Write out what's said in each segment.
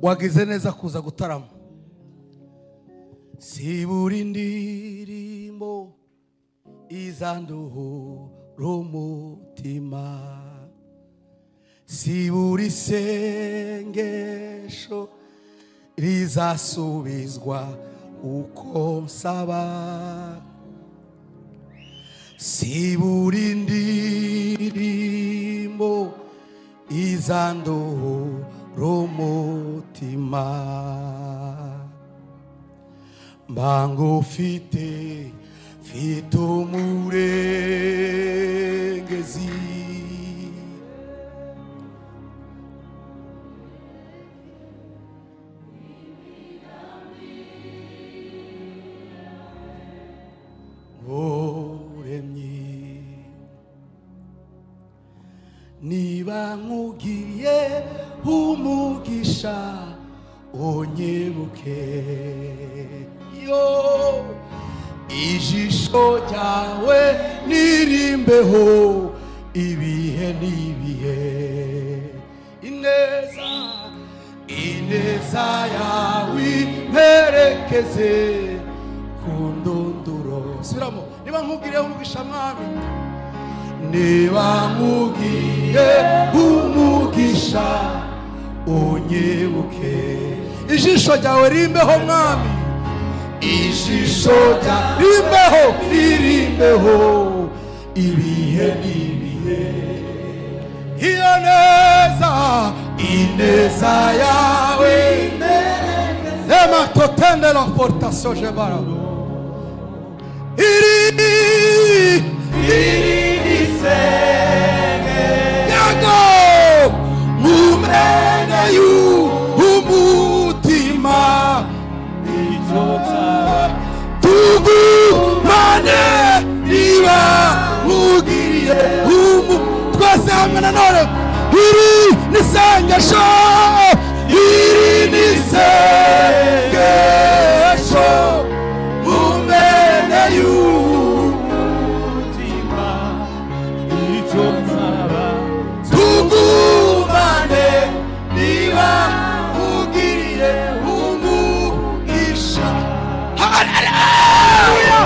wagize neza kuza gutarama. Sibura indirimbo izanduhura umutima, sibura isengesho rizasubizwa uko nsaba, sibura indirimbo izanduhura umutima. Mbango ufite umurengezi, uremye niba nkugiriye umugisha onyebuke yo ijisho ryawe nirimbeho ibihe n'ibihe, ineza yawe imperekeze ku ndunduro. Subiramo. Niba nkugiriye umugisha mwami, niba nkugiriye umugisha onyebuke, ijisho ryawe rimbeho mwami, ijisho ryawe ririmbeho ibihe n'ibihe. Iyo ineza yawe ema totende la portation jebara iri isenge yago mumene umutima tugumane niba mugiriye twese hamwe nanone. Iri nisengesho, iri nisengesho mumene y'umutima icyo nsaba, tugumane niba mugiriye umugisha. Haleluya.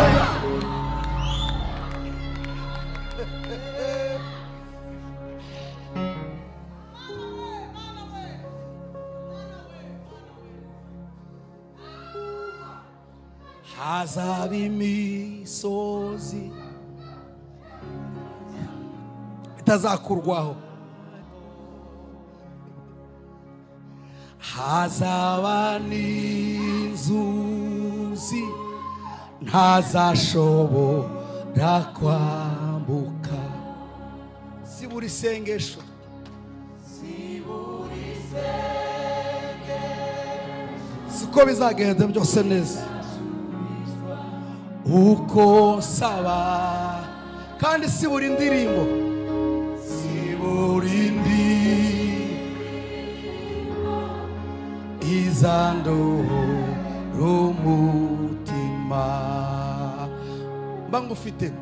Hazaba imisozi itazakurwaho, hazaba n'inzuzi ntazashobora kwambuka. Sibura isengesho, siko bizagenda byose neza uko saba. Kandi sibura indirimbo, sibura indirimbo izanduhura umutima. Mbango ufite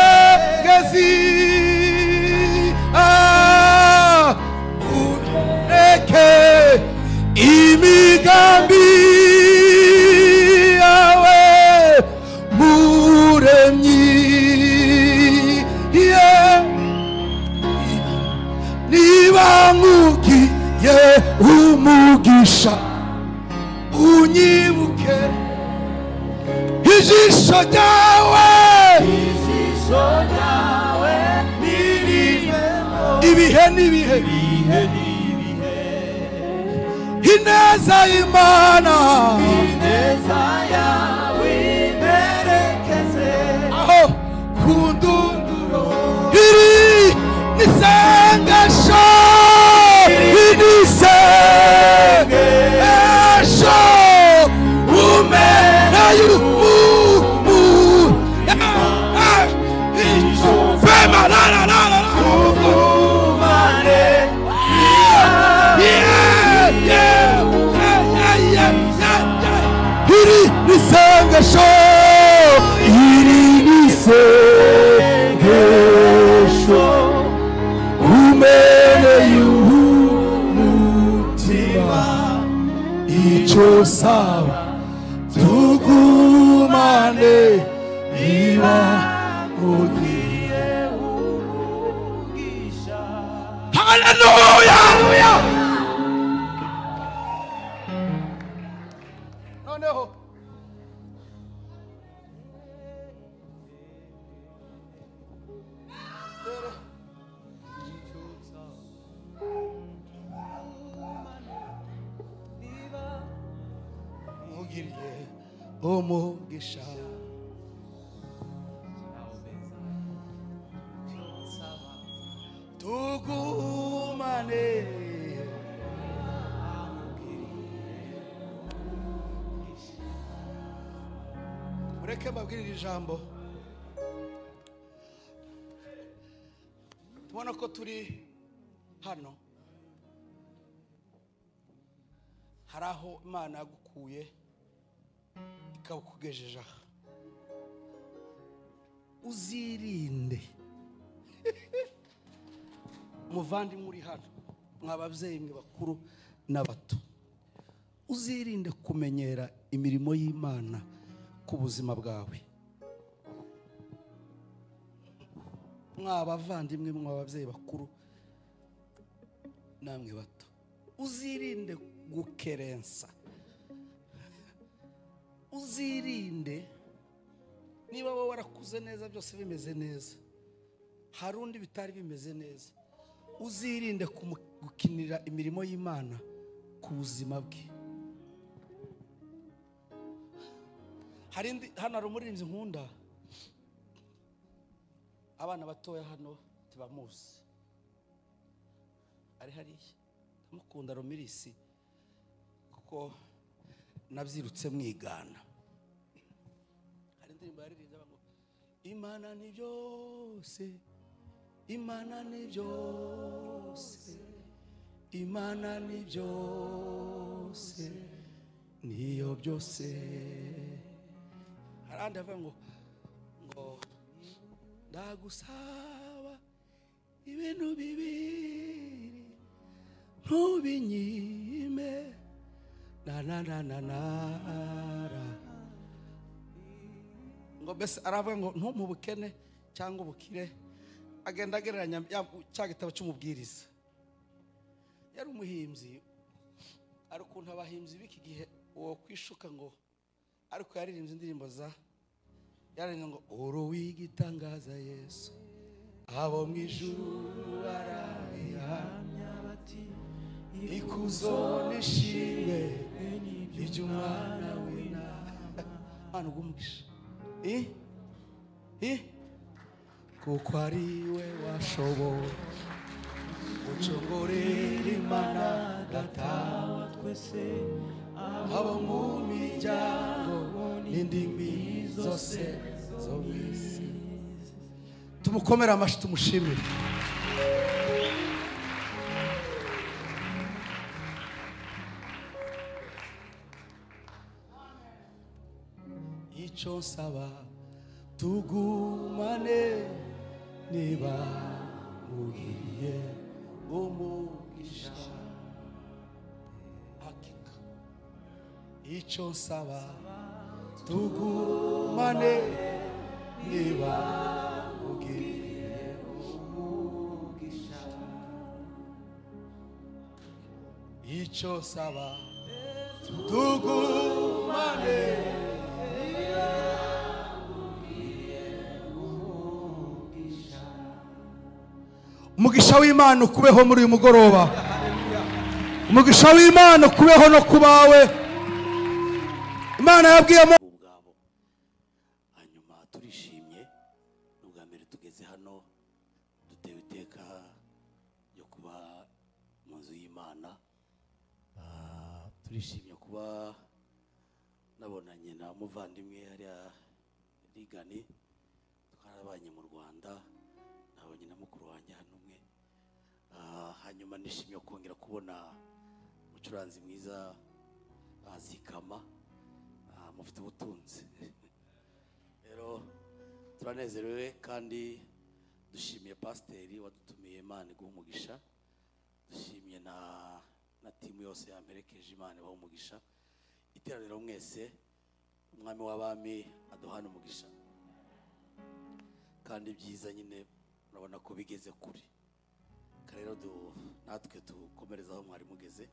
umurengezi, ureke imigambi yawe muremyi, niba nkugiriye umugisha unyibuke, ijisho ryawe ibihe n'ibihe, ineza y'Imana, ineza yawe imperekeze aho ku ndunduro. Iri nisengesho, inisengesho umena fema la la la la iri nisengesho, iri nisengesho saba tugumane niba mugiye umugisha. Haleluya. Noneho mugiriye umugisha. Tugumane mureke mbabwirire ijambo. Tubona ko turi hano, hari aho Imana yagukuye ikakugejeje aha. Uzirinde muvandimwe uri hano, mwababyeyi mwe bakuru n'abato, uzirinde kumenyera imirimo y'Imana ku buzima bwawe. Mwabavandimwe, mwababyeyi bakuru namwe bato, uzirinde gukerensa. Uzirinde, niba wowe warakuze neza byose bimeze neza, hari undi bitari bimeze neza, uzirinde gukinira imirimo y'Imana ku buzima bwe. Hano hari umuririmbyi nkunda, abana batoya hano tibamuzi, ari hariya, mukunda Romirisi kuko nabyirutse mwigana. Hari indirimbo yaririmbye ngo Imana ni byose, Imana ni byose, Imana ni byose, niyo byose. Harandi avuga ngo ndagusaba ibintu bibiri ntubinyime ngo mbese aravuga ngo ntumubukene cyangwa ubukire. Agenda agereranya cya gitabo cy'umubwiriza. Yari umuhimbyi, ari ukuntu abahimbyi b'iki gihe uwo kwishuka ngo ariko yaririmbye indirimbo za yaririmbye ngo uru w'igitangaza Yesu, abo mu ijuru barabihamya bati ikuzo n'ishimwe iby'umwana w'intama. Hano gumugisha kuko ari we washoboye gucungurira Imana Data wa twese, abo mu miryango n'indimi zose zo mu isi. Tumukomere amashyi tumushimire. Icyo nsaba tugumane niba mugiye umugisha. Hakika icyo nsaba tugumane niba mugiye umugisha. Icyo nsaba tugumane umugisha w'Imana ukubeho muri uyu mugoroba. Umugisha w'Imana ukubeho no kubawe. Imana yabwiyemo ubwabo. Hanyuma turishimye n'ubwa mbere tugeze hano, dutewe iteka yo kuba mu nzu y'Imana. Turishimye kuba nabonanye na muvandimwe hariya Rigani, twarabanye mu Rwanda, nabonye na mukuru wanjye hano umwe. Hanyuma nishimye kongera kubona umucuranzi mwiza Zikama, mufite ubutunzi. Rero turanezerewe kandi dushimiye pasiteri wadutumiye, Imana iguha umugisha. Dushimiye na timu yose yamperekeje, Imana ibaha umugisha. iteraniro mwese umwami w'abami aduhana umugisha kandi byiza nyine urabona ko bigeze kuri rero natwe tukomereza aho mwari mugeze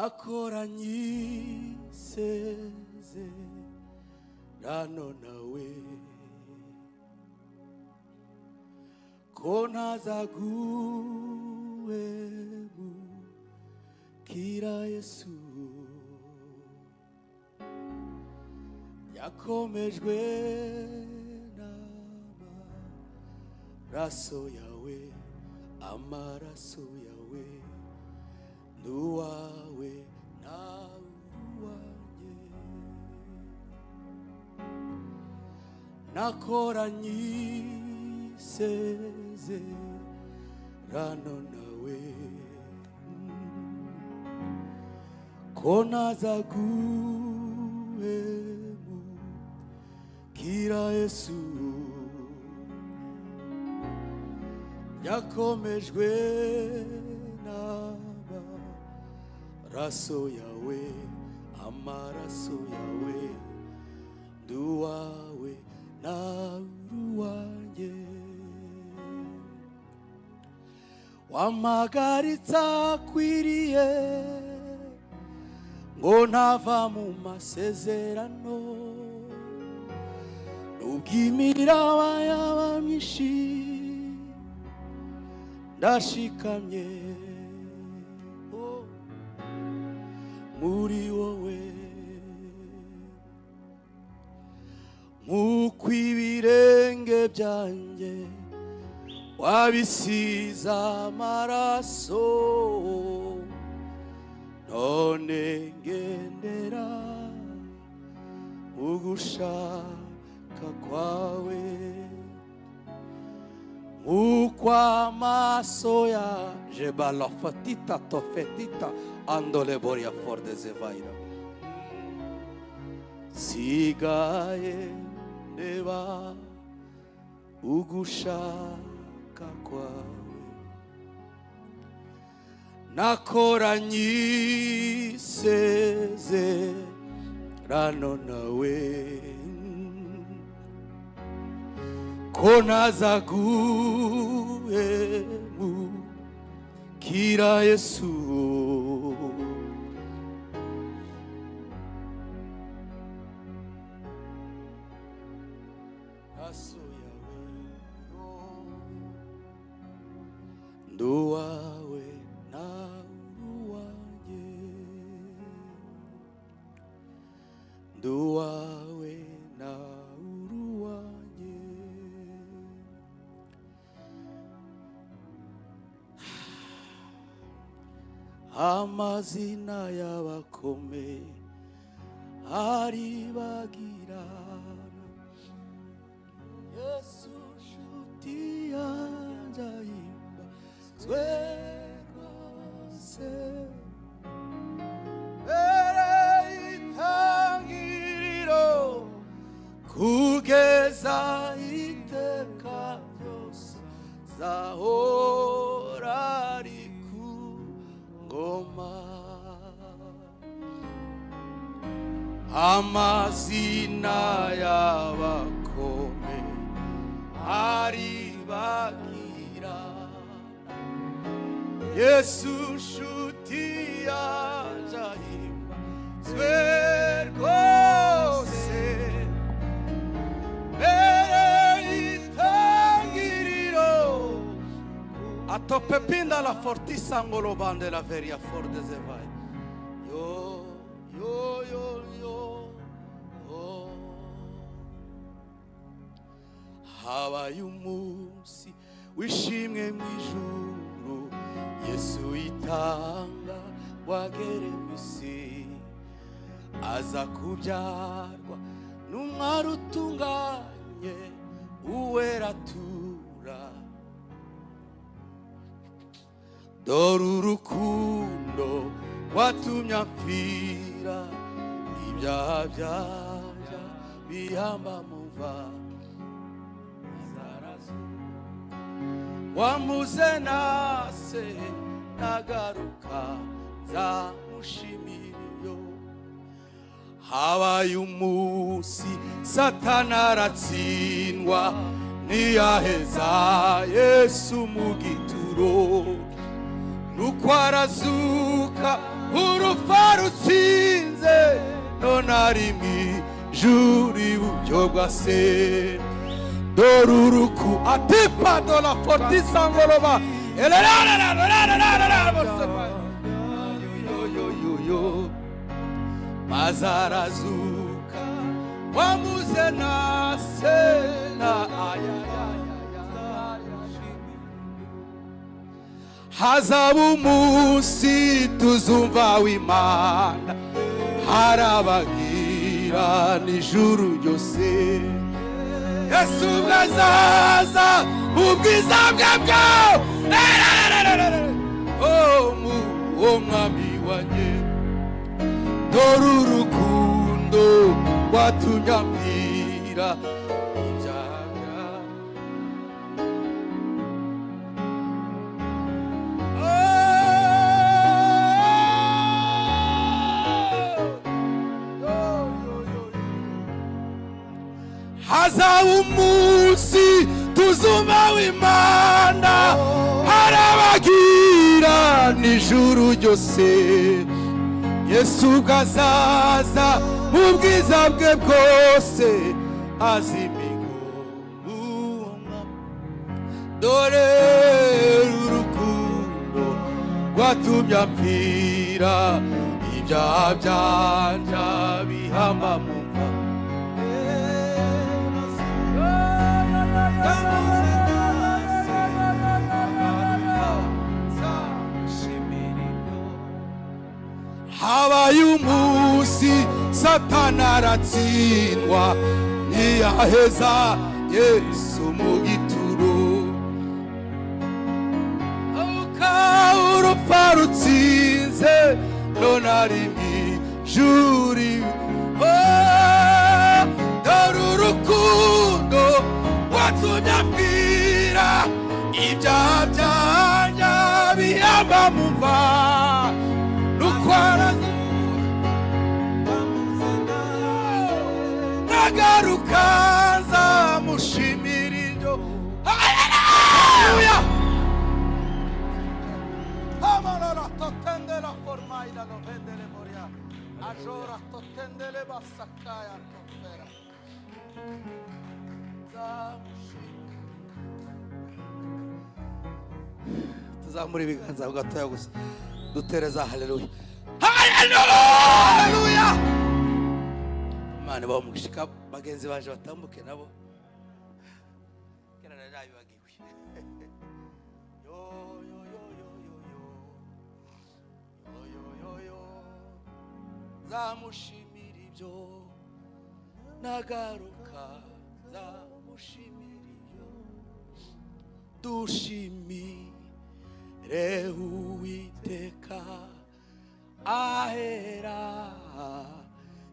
akoranye isezerano nawe ko ntazaguhemukira Yesu yakomejwe n'amaraso yawe amaraso yawe nduwawe nawanjye nakoranye isezerano nawe ko ntazaguhemukira Yesu yakomejwe n'amaraso yawe amaraso yawe nduwawe nawanjye wamagaritsa kwiriye ngo ntava mu masezerano nubw'imiraba yaba myinshi ndashikamye muri wowe nk'uko ibirenge byanjye wabisize amaraso none ngendera mu gushaka kwawe nk'uko amaso ya jebala fatita tofetita andole boria forde zevaira sigaye ndeba ugushaka kwawe nakoranye isezerano nawe ko ntazaguhemukira Yesu amaraso yawe nduwawe nawanjye nduwawe nawanjye amazina y'abakomeye aribagirana Yesu nshuti yanjye ahimbazwe rwose mbere y'itangiriro kugeza iteka ryose zahora ari ku ngoma amazina y'abakomeye aribagirana Yesu nshuti yanjye ahimbazwe rwose mbere y'itangiriro atopepinda la fortissa ngolobande la veria forde zevai yo yo yo yo oh. habaye umunsi wishimwe mu ijuru Yesu itanga wagere mwisi aza kubyarwa n'umwari utunganye uwera tura dore urukundo watumye apfira ibyaha byanjye bihamba muva wamuze nase nagaruka nzamushimira. Habaye umunsi Satani aratsindwa, ntiyaheza Yesu mu gituro, nuko arazuka urupfa rutsinze, none ari mw'ijuru iburyo bwa Se. Dore uruku atipa dola fortisa ngoloba maze arazuka wamuze na Se na hazaba umunsi tuzumva w'Imana, harabagira n'ijuru ryose. Yesu bwazaza ubwiza bwe bwawe, uwo mwami wanjye. Dore urukundo rwatumye ambwira ibyaha. Hazaba umunsi tuzumva w'Imana, harabagira n'ijuru ryose. Yesu bwazaza mu bwiza bwe bwose, azimigomba. Dore urukundo rwatumye apfira, ibyaha byanje bihama mu mva. Habaye umunsi Satani aratsindwa, ntiyaheza Yesu mu gituro, urupfa rutsinze, none ari mw'ijuru. Dore urukundo rwatumye ambwira ibyaha byanje bihama mu mva, nuko nagaruka nzamushimira ibyo. Haleluya! Amarora totendela formaila lo vendele moria, ajora totendele basakaya tofera. Tuzamura ibiganza gatoya gusa dutereza haleluya. Haleluya! Imana bamushika bagenzi baje batambuke nabo. Kera narabibagiwe. Yo yo yo yo yo yo yo yo. Zamushimira ibyo nagaruka, zamushimira ibyo. Dushimire Uwiteka ahera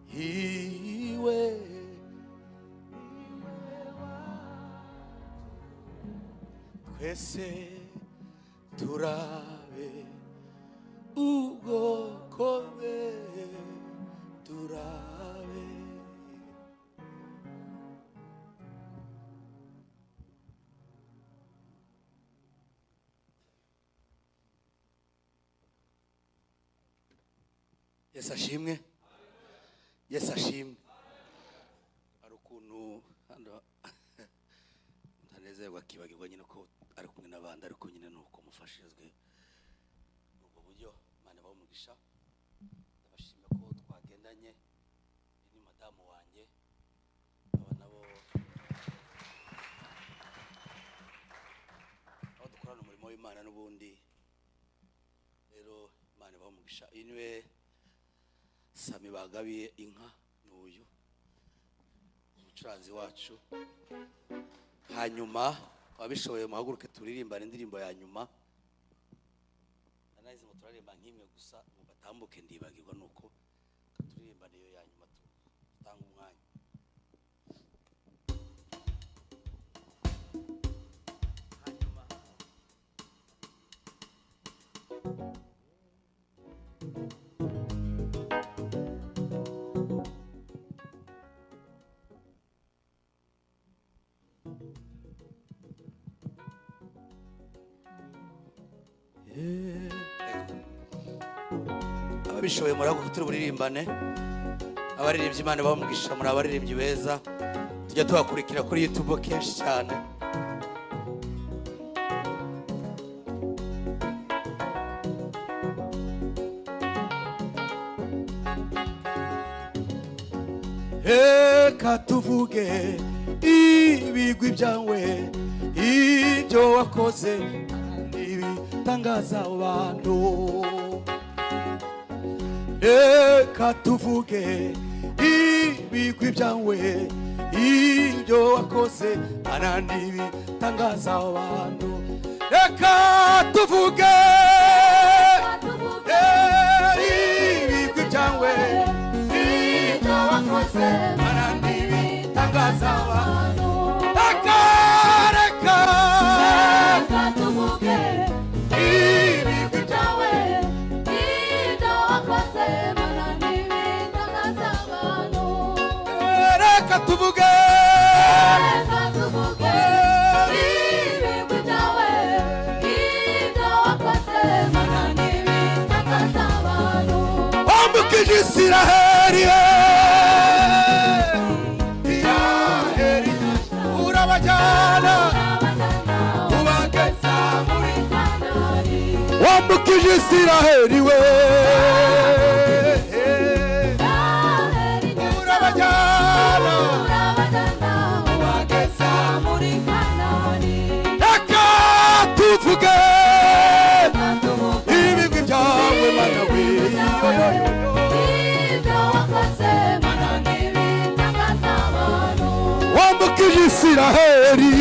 hiwe, twese turabe ubwoko bwe, turabe. Yesu ashimwe. Yesu ashimwe. Hari ukuntu hano ntanezerwa akibagirwa nyine ko ari kumwe n'abandi, ariko nyine nuko mufashijwe ubwo buryo. Imana bamugisha. Ndabashimira ko twagendanye. Ni madamu wanjye, aba nabo aho dukorana umurimo w'Imana n'ubundi. Rero Imana bamugisha. Inwe Sami bagabiye inka n'uyu umucuranzi wacu. Hanyuma wabishoboye muhaguruke turirimbane indirimbo ya nyuma. Nanayize ngo turaririmba nk'imwe gusa, ngo batambuke ndibagirwa nuko turirimbane iyo ya nyuma tutanga umwanya. Hanyuma ababishoboye murago turi buririmbane. Abaririmbyi Imana bamugisha muri abaririmbyi beza tujya tubakurikira kuri YouTube kenshi cyane. Reka tuvuge ibigwi byawe, ibyo wakoze ibitangaza abantu. Reka tuvuge ibigwi byawe, ibyo wakoze ibitangaza abantu. Reka tuvuge ibigwi byawe, ibyo wakoze ibitangaza abantu. Reka tuvuge ibigwi byawe, ibyo wakoze ibitangaza abantu. Reka tuvuge ibigwi byawe, ibyo wakoze ibitangaza abantu. Wambukije Isiraheli, urabajyana ubageza muri Kanani. Wambukije Isiraheli we, urabajyana ubageza muri Kanani. Reka tuvuge ibigwi byawe Mana we, ibyo wakoze Mana ibitangaza abantu. Wambukije Isiraheli,